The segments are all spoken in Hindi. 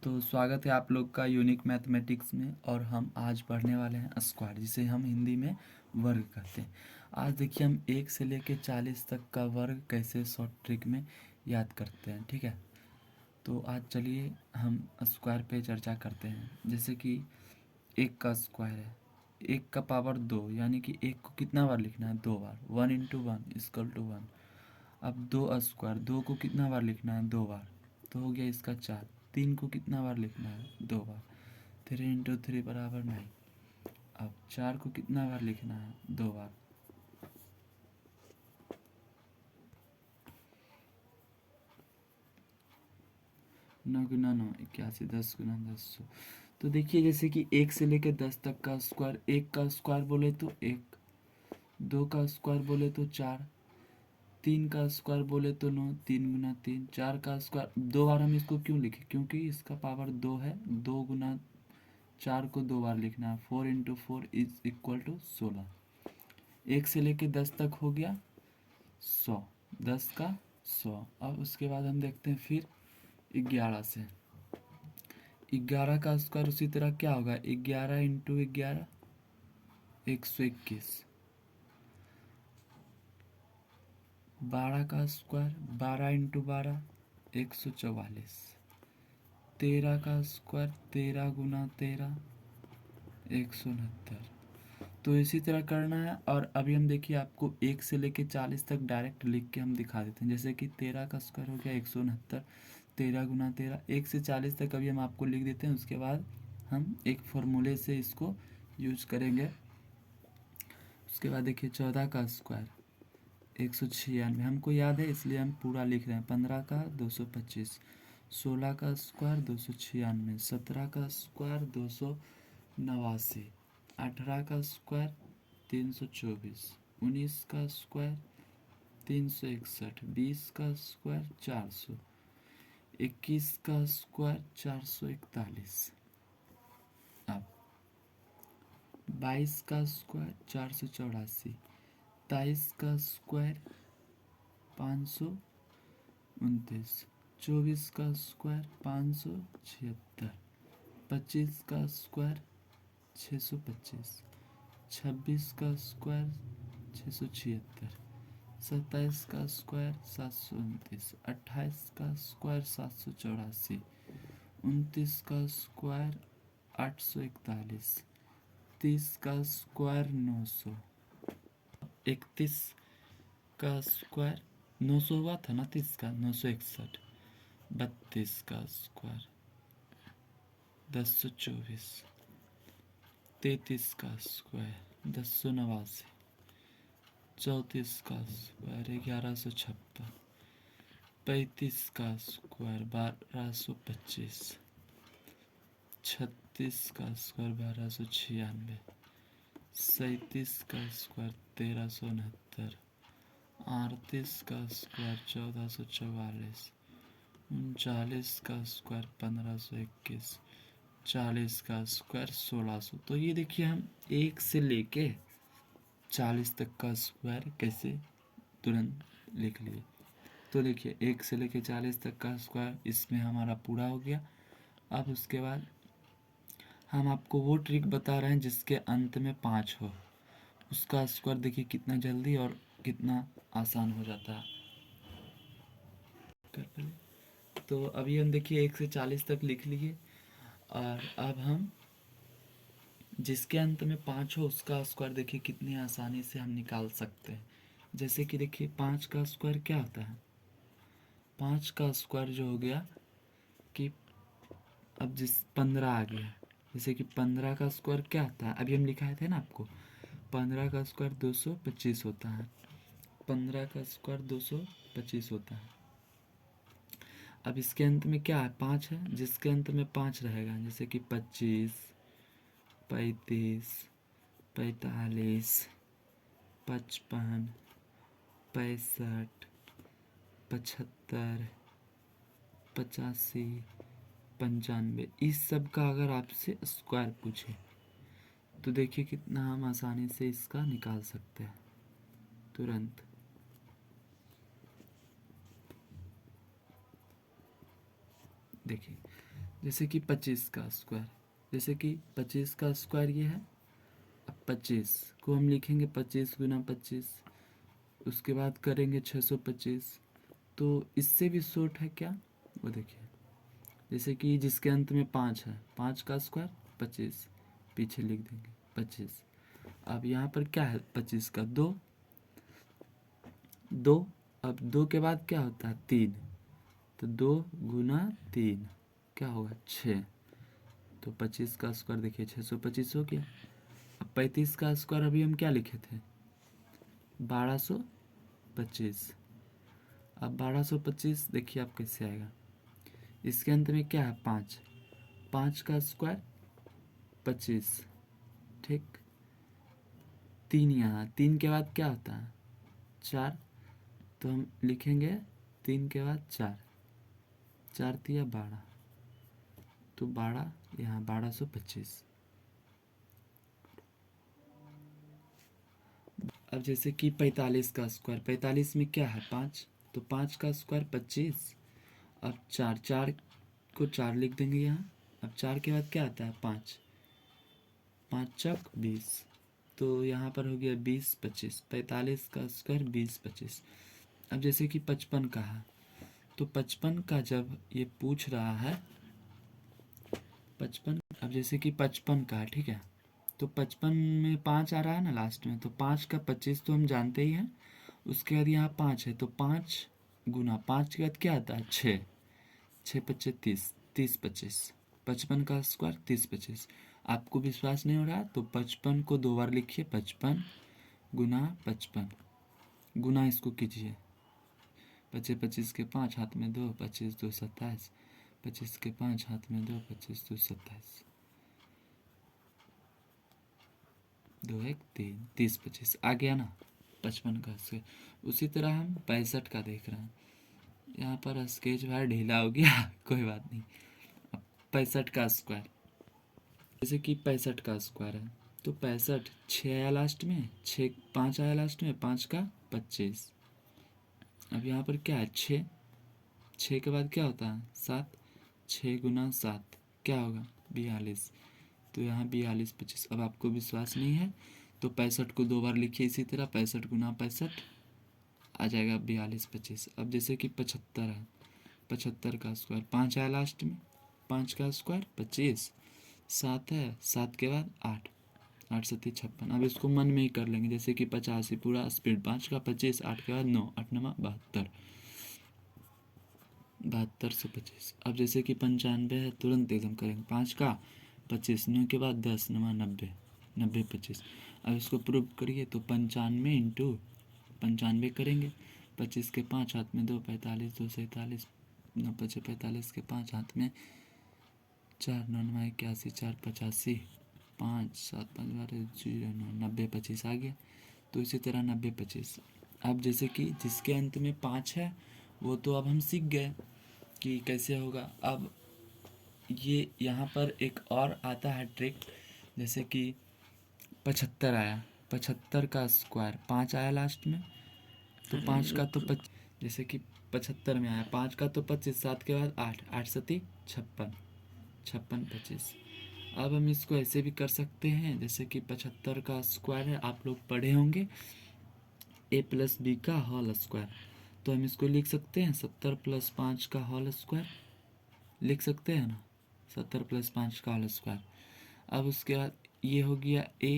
तो स्वागत है आप लोग का यूनिक मैथमेटिक्स में। और हम आज पढ़ने वाले हैं स्क्वायर, जिसे हम हिंदी में वर्ग कहते हैं। आज देखिए हम 1 से लेकर 40 तक का वर्ग कैसे शॉर्ट ट्रिक में याद करते हैं। ठीक है, तो आज चलिए हम स्क्वायर पे चर्चा करते हैं। जैसे कि 1 का स्क्वायर है, 1 का पावर 2, यानी कि 1 को कितना बार लिखना है? 2 बार। 1 इंटू 1 इजकल टू 1। अब 2 स्क्वायर, 2 को कितना बार लिखना है? 2 बार। तो हो गया इसका 4। 3 को कितना बार लिखना है? 2 बार। 3 इंटू 3 बराबर 9। अब 4 को कितना बार लिखना है? 2 बार। नौ गुना 9 81, 10 गुना 10 100। तो देखिए जैसे कि 1 से लेकर 10 तक का स्क्वायर, 1 का स्क्वायर बोले तो 1, 2 का स्क्वायर बोले तो 4, 3 का स्क्वायर बोले तो 9, 3 गुना 3, 4 का स्क्वायर। 2 बार हम इसको क्यों लिखे? क्योंकि इसका पावर 2 है। 2 गुना 4 को 2 बार लिखना है। 4 इंटू 4 इज इक्वल टू 16। 1 से लेके 10 तक हो गया 100, 10 का 100। अब उसके बाद हम देखते हैं फिर 11 से। 11 का स्क्वायर उसी तरह क्या होगा? 11 इंटू 11 121। 12 का स्क्वायर 12 इंटू 12 144। 13 का स्क्वायर 13 गुना 13 169। तो इसी तरह करना है। और अभी हम देखिए आपको 1 से लेके 40 तक डायरेक्ट लिख के हम दिखा देते हैं। जैसे कि 13 का स्क्वायर हो गया 169, 13 गुना 13, 1 से 40 तक अभी हम आपको लिख देते हैं। उसके बाद हम एक फॉर्मूले से इसको यूज करेंगे। उसके बाद देखिए 14 का स्क्वायर 196, हमको याद है इसलिए हम पूरा लिख रहे हैं। 15 का 225, 16 का स्क्वायर 296, 17 का स्क्वायर 289, 18 का स्क्वायर 324, 19 का स्क्वायर 361, 20 का स्क्वायर 400, 21 का स्क्वायर 441। अब 22 का स्क्वायर 484, 23 का स्क्वायर 529, 24 का स्क्वायर 576, 25 का स्क्वायर 625, 26 का स्क्वायर 676, 27 का स्क्वायर 729, 28 का स्क्वायर 784, 29 का स्क्वायर 841, 30 का स्क्वायर 900, 31 का स्क्वायर 900 हुआ था ना, 30 का 961, 32 का स्क्वायर 1024, 33 का स्क्वायर 1089, 34 का स्क्वायर 1156, 35 का स्क्वायर 1225, 36 का स्क्वायर 1296, 37 का स्क्वायर 1369, 38 का स्क्वायर 1444, 39 का स्क्वायर 1521, 40 का स्क्वायर 1600। तो ये देखिए हम 1 से लेके 40 तक का स्क्वायर कैसे तुरंत लिख लिए। तो देखिए 1 से लेके 40 तक का स्क्वायर इसमें हमारा पूरा हो गया। अब उसके बाद हम आपको वो ट्रिक बता रहे हैं जिसके अंत में 5 हो। उसका स्क्वायर देखिए कितना जल्दी और कितना आसान हो जाता है। कर पहले तो अभी हम देखिए 1 से 40 तक लिख लिए। और अब हम जिसके अंत में 5 हो उसका स्क्वायर देखिए कितनी आसानी से हम निकाल सकते हैं। जैसे कि देखिए 5 का स्क्वायर क्या होता है? 5 का स्क्वायर जो हो गया कि अब जिस 15 आ गया, जैसे कि 15 का स्क्वायर क्या होता है? अभी हम लिखाए थे ना आपको, 15 का स्क्वायर 225 होता है। 15 का स्क्वायर 225 होता है। अब इसके अंत में क्या है? 5 है, जिसके अंत में 5 रहेगा, जैसे कि 25, 35, 45, 55, 65, 75, 85, 95, इस सब का अगर आपसे स्क्वायर पूछे तो देखिए कितना हम आसानी से इसका निकाल सकते हैं तुरंत। देखिए जैसे कि 25 का स्क्वायर, जैसे कि 25 का स्क्वायर ये है। अब 25 को हम लिखेंगे 25 गुना 25, उसके बाद करेंगे 625। तो इससे भी शॉर्ट है क्या, वो देखिए। जैसे कि जिसके अंत में 5 है, 5 का स्क्वायर 25, पीछे लिख देंगे 25। अब यहाँ पर क्या है, 25 का 2, 2। अब 2 के बाद क्या होता है, 3। तो 2 गुना 3 क्या होगा, 6। तो 25 का स्क्वायर देखिए 625 हो गया। अब 35 का स्क्वायर अभी हम क्या लिखे थे, 1225। अब 1225 देखिए आप कैसे आएगा, इसके अंत में क्या है 5, 5 का स्क्वायर 25, ठीक। 3 यहाँ, 3 के बाद क्या होता है 4, तो हम लिखेंगे 3 के बाद 4, 4 तिया 12, तो 12 यहाँ 1225। अब जैसे कि 45 का स्क्वायर, 45 में क्या है 5, तो 5 का स्क्वायर 25। अब 4, 4 को 4 लिख देंगे यहाँ। अब 4 के बाद क्या आता है 5, 5 चौक 20, तो यहाँ पर हो गया 20 25, 45 का स्क्वायर 20 25। अब जैसे कि 55 का है, तो 55 का जब ये पूछ रहा है 55, अब जैसे कि 55 का है, ठीक है। तो 55 में 5 आ रहा है ना लास्ट में, तो 5 का 25 तो हम जानते ही हैं। उसके बाद यहाँ 5 है, तो 5 गुना 5 के बाद क्या आता है 6, 6 पच्चे 30, 30 25, 55 का स्क्वायर 30 25। आपको विश्वास नहीं हो रहा तो 55 को 2 बार लिखिए, 55 गुना 55, गुना इसको कीजिए, 25 25 के 5 हाथ में 2, 25 2 27, 25 के 5 हाथ में 2, 25 2 27, 2 1 3, 30 25 आ गया ना 55 का स्क्वायर। उसी तरह हम 65 का देख रहे हैं, यहाँ पर स्केच भाई ढीला हो गया कोई बात नहीं। अब 65 का स्क्वायर, जैसे कि 65 का स्क्वायर है, तो 65 6 आया लास्ट में, 6 5 आया लास्ट में, 5 का 25। अब यहाँ पर क्या है 6, 6 के बाद क्या होता है 7, 6 गुना 7 क्या होगा 42, तो यहाँ 42 25। अब आपको विश्वास नहीं है तो 65 को 2 बार लिखिए, इसी तरह 65 गुना 65 आ जाएगा 42 25। अब जैसे कि 75 है, 75 का स्क्वायर 5 आया लास्ट में, 5 का स्क्वायर 25, 7 है, 7 के बाद 8, 8 सत्ती 56। अब इसको मन में ही कर लेंगे, जैसे कि 85 पूरा स्पीड, 5 का 25, 8 के बाद 9, 8 9 72, 72 से 25। अब जैसे कि 95 है, तुरंत एकदम करेंगे, 5 का 25, 9 के बाद 10 9 90, 90 25। अब इसको प्रूव करिए, तो 95 इंटू 95 करेंगे, 25 के 5 हाथ में 2, 45 2 47, 9 25 45 के 5 हाथ में 4, 9 9 81, 4 85, 5 7 5 12 0 9, 90 25 आ गया। तो इसी तरह 90 25। अब जैसे कि जिसके अंत में 5 है वो तो अब हम सीख गए कि कैसे होगा। अब ये यहाँ पर एक और आता है ट्रिक, जैसे कि 75 आया, 75 का स्क्वायर 5 आया लास्ट में, तो 5 का तो जैसे कि 75 में आया 5 का तो 25, 7 के बाद 8, 8 सती 56, 56 25। अब हम इसको ऐसे भी कर सकते हैं, जैसे कि 75 का स्क्वायर है, आप लोग पढ़े होंगे a प्लस बी का होल स्क्वायर, तो हम इसको लिख सकते हैं 70 प्लस 5 का होल स्क्वायर, लिख सकते हैं ना 70 प्लस 5 का होल स्क्वायर। अब उसके बाद ये हो गया a,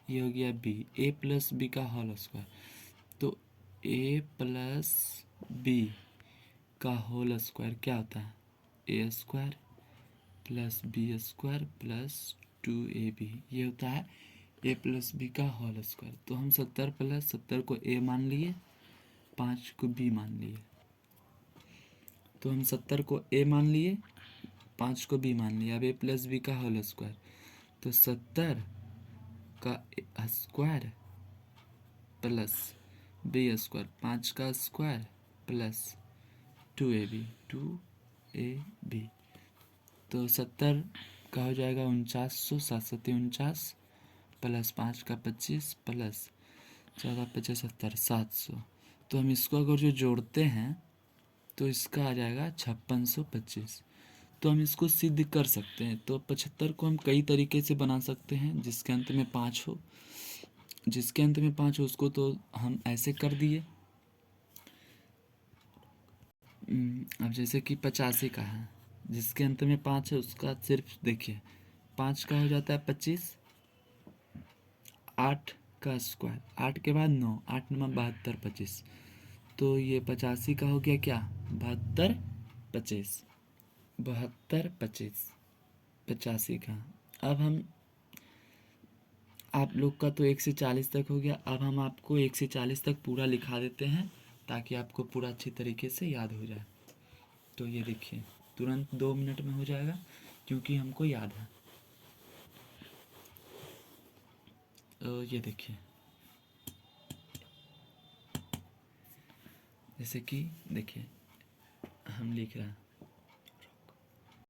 ये हो गया b, a प्लस बी का होल स्क्वायर, तो a प्लस बी का होल स्क्वायर क्या होता है A square plus B square plus 2ab, ये होता है ए प्लस बी का होल स्क्वायर। तो हम 70 प्लस 70 को ए मान लिए, 5 को बी मान लिए, तो हम 70 को ए मान लिए, 5 को बी मान लिया। अब ए प्लस बी का होल स्क्वायर, तो 70 का स्क्वायर प्लस बी स्क्वायर, 5 का स्क्वायर प्लस 2ab, 2ab, तो 70 का हो जाएगा 4900, 7 सत्ती 49 प्लस 5 का 25 प्लस 14 25 70, 700। तो हम इसको अगर जो जोड़ते हैं तो इसका आ जाएगा 5625। तो हम इसको सिद्ध कर सकते हैं। तो 75 को हम कई तरीके से बना सकते हैं जिसके अंत में 5 हो। जिसके अंत में 5 हो उसको तो हम ऐसे कर दिए। अब जैसे कि 85 का है, जिसके अंत में 5 है उसका सिर्फ देखिए 5 का हो जाता है 25, 8 का स्क्वायर, 8 के बाद 9, 8 9 72, 25। तो ये 85 का हो गया क्या, 72 25, 72 25, 85 का। अब हम आप लोग का तो 1 से 40 तक हो गया। अब हम आपको 1 से 40 तक पूरा लिखा देते हैं ताकि आपको पूरा अच्छी तरीके से याद हो जाए। तो ये देखिए तुरंत 2 मिनट में हो जाएगा क्योंकि हमको याद है। तो ये देखिए जैसे कि देखिए हम लिख रहे हैं